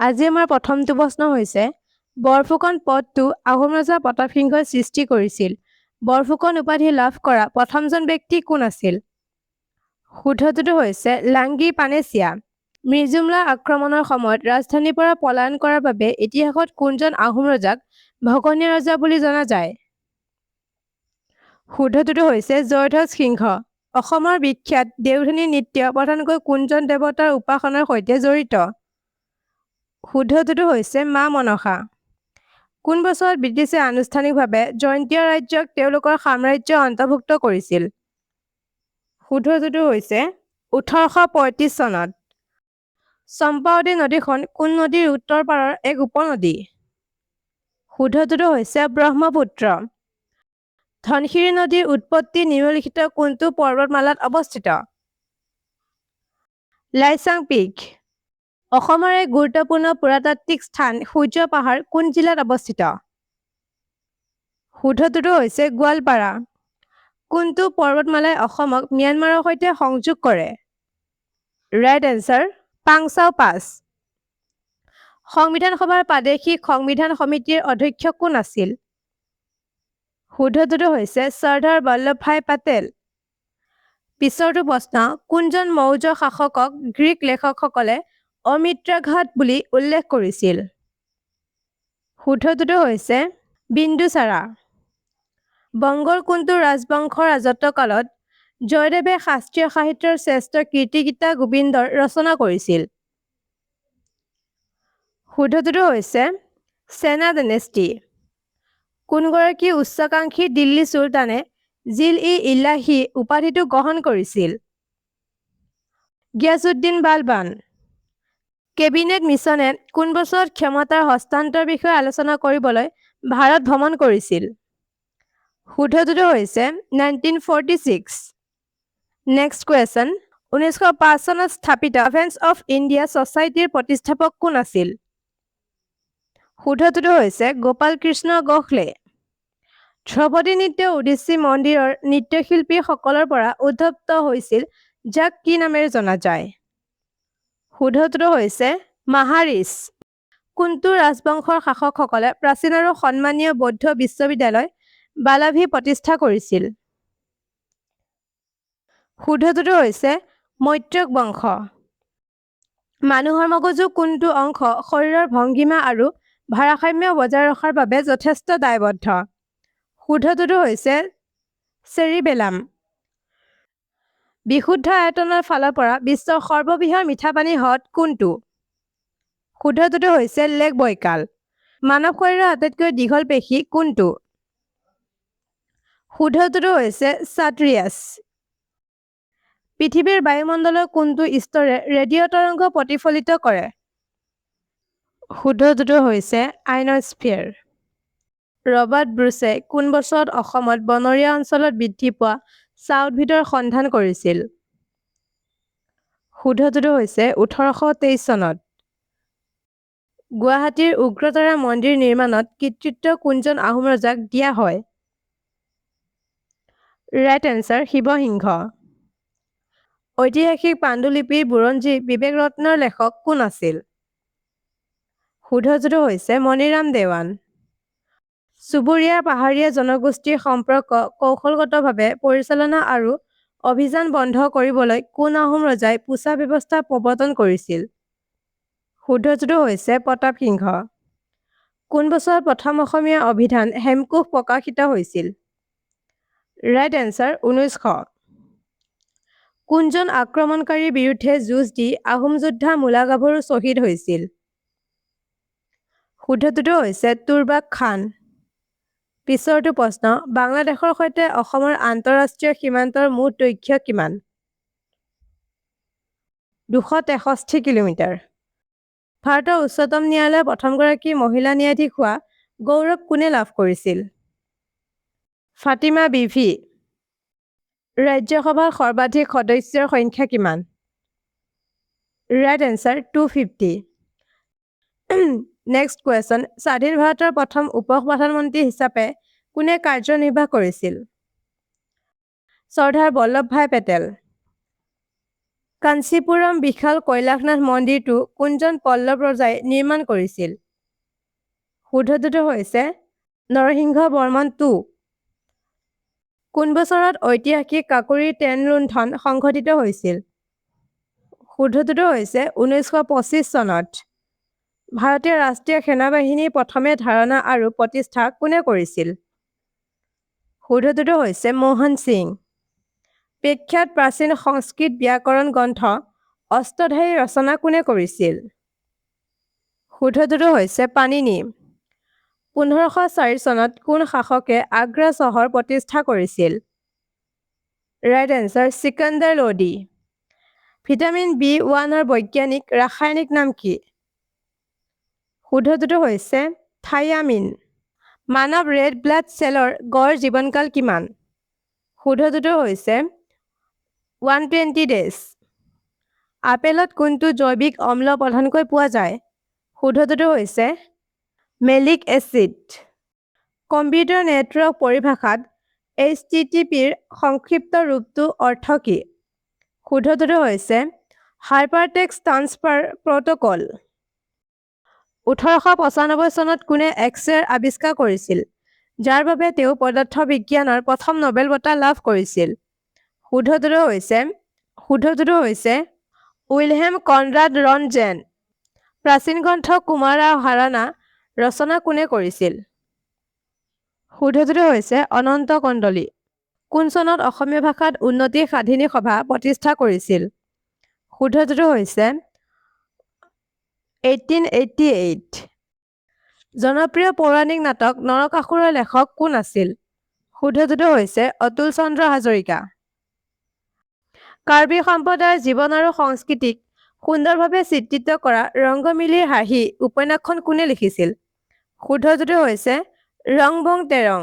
আজি আমাৰ প্ৰথমটো প্ৰশ্ন হৈছে বৰফুকন পদটো আহোম ৰজা প্ৰতাপ সিংহই সৃষ্টি কৰিছিল। বৰফুকন উপাধি লাভ কৰা প্ৰথমজন ব্যক্তি কোন আছিল? শুদ্ধটোতো হৈছে লাংগি পানেছিয়া। মিৰ্জুমলা আক্ৰমণৰ সময়ত ৰাজধানীৰ পৰা পলায়ন কৰাৰ বাবে ইতিহাসত কোনজন আহোম ৰজাক ভগনীয়া ৰজা বুলি জনা যায়? শুদ্ধটোতো হৈছে জয়ধ্বজ সিংহ। অসমৰ বিখ্যাত দেওধনী নৃত্য প্ৰধানকৈ কোনজন দেৱতাৰ উপাসনাৰ সৈতে জড়িত? শুদ্ধটোতো হৈছে মা মনসা। কোন বছৰত ব্ৰিটিছে আনুষ্ঠানিকভাৱে জয়ন্তীয়া ৰাজ্যক তেওঁলোকৰ সাম্ৰাজ্য অন্তৰ্ভুক্ত কৰিছিল? শুদ্ধটোতো হৈছে 1835 চনত। চম্পাৱতী নদীখন কোন নদীৰ উত্তৰ পাৰৰ এক উপনদী? শুদ্ধটোতো হৈছে ব্ৰহ্মপুত্ৰ। ধনশিৰি নদীৰ উৎপত্তি নিম্নলিখিত কোনটো পৰ্বতমালাত অৱস্থিত? লাইচাং পিক। অসমৰ এক গুৰুত্বপূৰ্ণ পুৰাতাত্ত্বিক স্থান সূৰ্য পাহাৰ কোন জিলাত অৱস্থিত? শুদ্ধটোতো হৈছে গোৱালপাৰা। কোনটো পৰ্বতমালাই অসমক ম্যানমাৰৰ সৈতে সংযোগ কৰে? ৰাইট এনচাৰ পাংচাও পাছ। সংবিধান সভাৰ প্ৰাদেশিক সংবিধান সমিতিৰ অধ্যক্ষ কোন আছিল? শুদ্ধটোতো হৈছে চৰ্দাৰ বল্লভভাই পেটেল। পিছৰটো প্ৰশ্ন কোনজন মৌৰ্য শাসকক গ্ৰীক লেখকসকলে অমিত্ৰাঘাত বুলি উল্লেখ কৰিছিল? শুদ্ধটোতো হৈছে বিন্দুচাৰা। বংগৰ কোনটো ৰাজবংশৰ ৰাজত্বকালত জয়দেৱে শাস্ত্ৰীয় সাহিত্যৰ শ্ৰেষ্ঠ কীৰ্তিগীতা গোবিন্দৰ ৰচনা কৰিছিল? শুদ্ধটোতো হৈছে সেনা ডাইনেষ্টি। কোনগৰাকী উচ্চাকাংক্ষী দিল্লী চুলতানে জিল-ই-ইলাহি উপাধিটো গ্ৰহণ কৰিছিল? গিয়াছুদ্দিন বালবান। কেবিনেট মিছনে কোন বছৰত ক্ষমতাৰ হস্তান্তৰ বিষয়ে আলোচনা কৰিবলৈ ভাৰত ভ্ৰমণ কৰিছিল? শুদ্ধটোতো হৈছে 1946। নেক্সট কুৱেশ্যন 1905 চনত স্থাপিত ডিফেন্স অফ ইণ্ডিয়া ছচাইটিৰ প্ৰতিষ্ঠাপক কোন আছিল? শুদ্ধটোতো হৈছে গোপাল কৃষ্ণ গোখলে। ধ্ৰুপদী নৃত্য ওডিচী মন্দিৰৰ নৃত্যশিল্পীসকলৰ পৰা উদ্ভৱ হৈছিল যাক কি নামেৰে জনা যায়? শুদ্ধটোতো হৈছে মাহাৰিছ। কোনটো ৰাজবংশৰ শাসকসকলে প্ৰাচীন আৰু সন্মানীয় বৌদ্ধ বিশ্ববিদ্যালয় বালাভি প্ৰতিষ্ঠা কৰিছিল? শুদ্ধটোতো হৈছে মৈত্ৰক বংশ। মানুহৰ মগজু কোনটো অংশ শৰীৰৰ ভংগিমা আৰু ভাৰসাম্য বজাই ৰখাৰ বাবে যথেষ্ট দায়বদ্ধ? শুদ্ধটোতো হৈছে চেৰিবেলাম। বিশুদ্ধ আয়তনৰ ফালৰ পৰা বিশ্বৰ সৰ্ববৃহৎ মিঠা পানী হ্ৰদ কোনটো? শুদ্ধটোতো হৈছে লেক বৈকাল। মানৱ শৰীৰৰ আটাইতকৈ দীঘল পেশী কোনটো? শুদ্ধটোতো হৈছে চাট্ৰিয়াছ। পৃথিৱীৰ বায়ুমণ্ডলৰ কোনটো স্তৰে ৰেডিঅ' তৰংগ প্ৰতিফলিত কৰে? শুদ্ধটোতো হৈছে আয়নস্ফিয়াৰ। ৰবাৰ্ট ব্ৰুছে কোন বছৰত অসমত বনৰীয়া অঞ্চলত বৃদ্ধি পোৱা চাহ উদ্ভিদৰ সন্ধান কৰিছিল? শুদ্ধটোতো হৈছে 1823 চনত। গুৱাহাটীৰ উগ্ৰতাৰা মন্দিৰ নিৰ্মাণত কৃতিত্ব কোনজন আহোম ৰজাক দিয়া হয়? Right answer Siva Singha. ঐতিহাসিক পাণ্ডুলিপিৰ বুৰঞ্জী বিবেক ৰত্নৰ লেখক কোন আছিল? শুদ্ধটোতো হৈছে মণিৰাম দেৱান। চুবুৰীয়া পাহাৰীয়া জনগোষ্ঠীৰ সম্পৰ্ক কৌশলগতভাৱে পৰিচালনা আৰু অভিযান বন্ধ কৰিবলৈ কোন আহোম ৰজাই পোছা ব্যৱস্থা প্ৰৱৰ্তন কৰিছিল? শুদ্ধটোতো হৈছে প্ৰতাপ সিংহ। কোন বছৰত প্ৰথম অসমীয়া অভিধান হেমকোষ প্ৰকাশিত হৈছিল? Right answer 1900। কোনজন আক্ৰমণকাৰীৰ বিৰুদ্ধে যুঁজ দি আহোম যোদ্ধা মূলা গাভৰু শ্বহীদ হৈছিল? শুদ্ধটোতো হৈছে তুৰ্বাক খান। পিছৰটো প্ৰশ্ন বাংলাদেশৰ সৈতে অসমৰ আন্তঃৰাষ্ট্ৰীয় সীমান্তৰ মুঠ দৈৰ্ঘ্য কিমান? 263 কিলোমিটাৰ। ভাৰতৰ উচ্চতম ন্যায়ালয়ৰ প্ৰথমগৰাকী মহিলা ন্যায়াধীশ হোৱা গৌৰৱ কোনে লাভ কৰিছিল? ফাতিমা বিভি। ৰাজ্যসভাৰ সৰ্বাধিক সদস্যৰ সংখ্যা কিমান? Right answer 250। নেক্সট কুৱেশ্যন স্বাধীন ভাৰতৰ প্ৰথম উপ প্ৰধানমন্ত্ৰী হিচাপে কোনে কাৰ্যনিৰ্বাহ কৰিছিল? চৰ্দাৰ বল্লভভাই পেটেল। কাঞ্চীপুৰম বিশাল কৈলাশনাথ মন্দিৰটো কোনজন পল্লৱ ৰজাই নিৰ্মাণ কৰিছিল? শুদ্ধটোতো হৈছে নৰসিংহ বৰ্মন II। কোন বছৰত ঐতিহাসিক কাকোৰি ট্ৰেইন লুণ্ঠন সংঘটিত হৈছিল? শুদ্ধটোতো হৈছে 1925 চনত। ভাৰতীয় ৰাষ্ট্ৰীয় সেনাবাহিনীৰ প্ৰথমে ধাৰণা আৰু প্ৰতিষ্ঠা কোনে কৰিছিল? শুদ্ধটোতো হৈছে মোহন সিং। বিখ্যাত প্ৰাচীন সংস্কৃত ব্যাকৰণ গ্ৰন্থ অষ্টধাৰী ৰচনা কোনে কৰিছিল? শুদ্ধটোতো হৈছে পাণিনি। 1504 চনত কোন শাসকে আগ্ৰা চহৰ প্ৰতিষ্ঠা কৰিছিল? Right answer Sikandar Lodi. Vitamin B1ৰ বৈজ্ঞানিক ৰাসায়নিক নাম কি? শুদ্ধটোতো হৈছে থায়ামিন। মানৱ ৰেড ব্লাড চেলৰ গড় জীৱনকাল কিমান? শুদ্ধটোতো হৈছে 120 ডেজ। আপেলত কোনটো জৈৱিক অম্ল প্ৰধানকৈ পোৱা যায়? শুদ্ধটোতো হৈছে মেলিক এচিড। কম্পিউটাৰ নেটৱৰ্ক পৰিভাষাত HTTPৰ সংক্ষিপ্ত ৰূপটো অৰ্থ কি? শুদ্ধটোতো হৈছে হাইপাৰটেক্সট ট্ৰান্সফাৰ প্ৰট'কল। 1895 চনত কোনে এক্স-ৰেৰ আৱিষ্কাৰ কৰিছিল, যাৰ বাবে তেওঁ পদাৰ্থ বিজ্ঞানৰ প্ৰথম নোবেল বঁটা লাভ কৰিছিল? শুদ্ধটোতো হৈছে উইলহেম কনৰাড ৰণ্টজেন। প্ৰাচীন গ্ৰন্থ কুমাৰা হাৰানা ৰচনা কোনে কৰিছিল? শুদ্ধটোতো হৈছে অনন্ত কণ্ডলী। কোন চনত অসমীয়া ভাষাত উন্নতি সাধিনী সভা প্ৰতিষ্ঠা কৰিছিল? শুদ্ধটোতো হৈছে 1888। জনপ্ৰিয় পৌৰাণিক নাটক নৰকাসুৰৰ লেখক কোন আছিল? শুদ্ধটোতো হৈছে অতুল চন্দ্ৰ হাজৰিকা। কাৰ্বি সম্প্ৰদায়ৰ জীৱন আৰু সংস্কৃতিক সুন্দৰভাৱে চিত্ৰিত কৰা ৰংগমিলিৰ হাঁহি উপন্যাসখন কোনে লিখিছিল? শুদ্ধটোতো হৈছে ৰংবং তেৰং।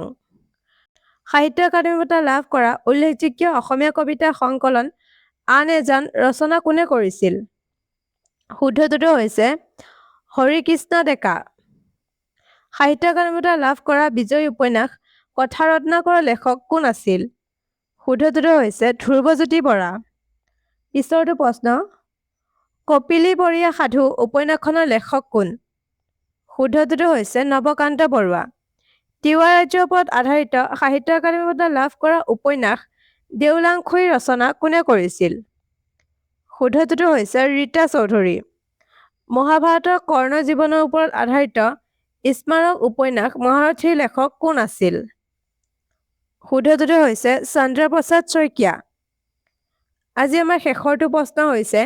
সাহিত্য একাডেমি বঁটা লাভ কৰা উল্লেখযোগ্য অসমীয়া কবিতা সংকলন আন এজন ৰচনা কোনে কৰিছিল? শুদ্ধটোতো হৈছে হৰিকৃষ্ণ ডেকা। সাহিত্য একাডেমি বঁটা লাভ কৰা বিজয়ী উপন্যাস কথা ৰত্নাকৰৰ লেখক কোন আছিল? শুদ্ধটোতো হৈছে ধ্ৰুৱজ্যোতি বৰা। পিছৰটো প্ৰশ্ন, কপিলী বৰীয়া সাধু উপন্যাসখনৰ লেখক কোন? শুদ্ধটোতো হৈছে নৱকান্ত বৰুৱা। তিৱা ৰাজ্যৰ ওপৰত আধাৰিত সাহিত্য একাডেমি বঁটা লাভ কৰা উপন্যাস দেওলাংখুই ৰচনা কোনে কৰিছিল? শুদ্ধটোতো হৈছে ৰীতা চৌধুৰী। মহাভাৰতৰ কৰ্ণ জীৱনৰ ওপৰত আধাৰিত স্মাৰক উপন্যাস মহাৰথীৰ লেখক কোন আছিল? শুদ্ধটোতো হৈছে চন্দ্ৰপ্ৰসাদ শইকীয়া। আজি আমাৰ শেষৰটো প্ৰশ্ন হৈছে,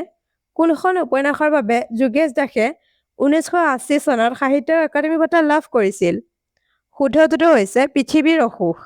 কোনখন উপন্যাসৰ বাবে যোগেশ দাসে 1980 চনত সাহিত্য একাডেমি বঁটা লাভ কৰিছিল? শুদ্ধটোতো হৈছে পৃথিৱীৰ অসুখ।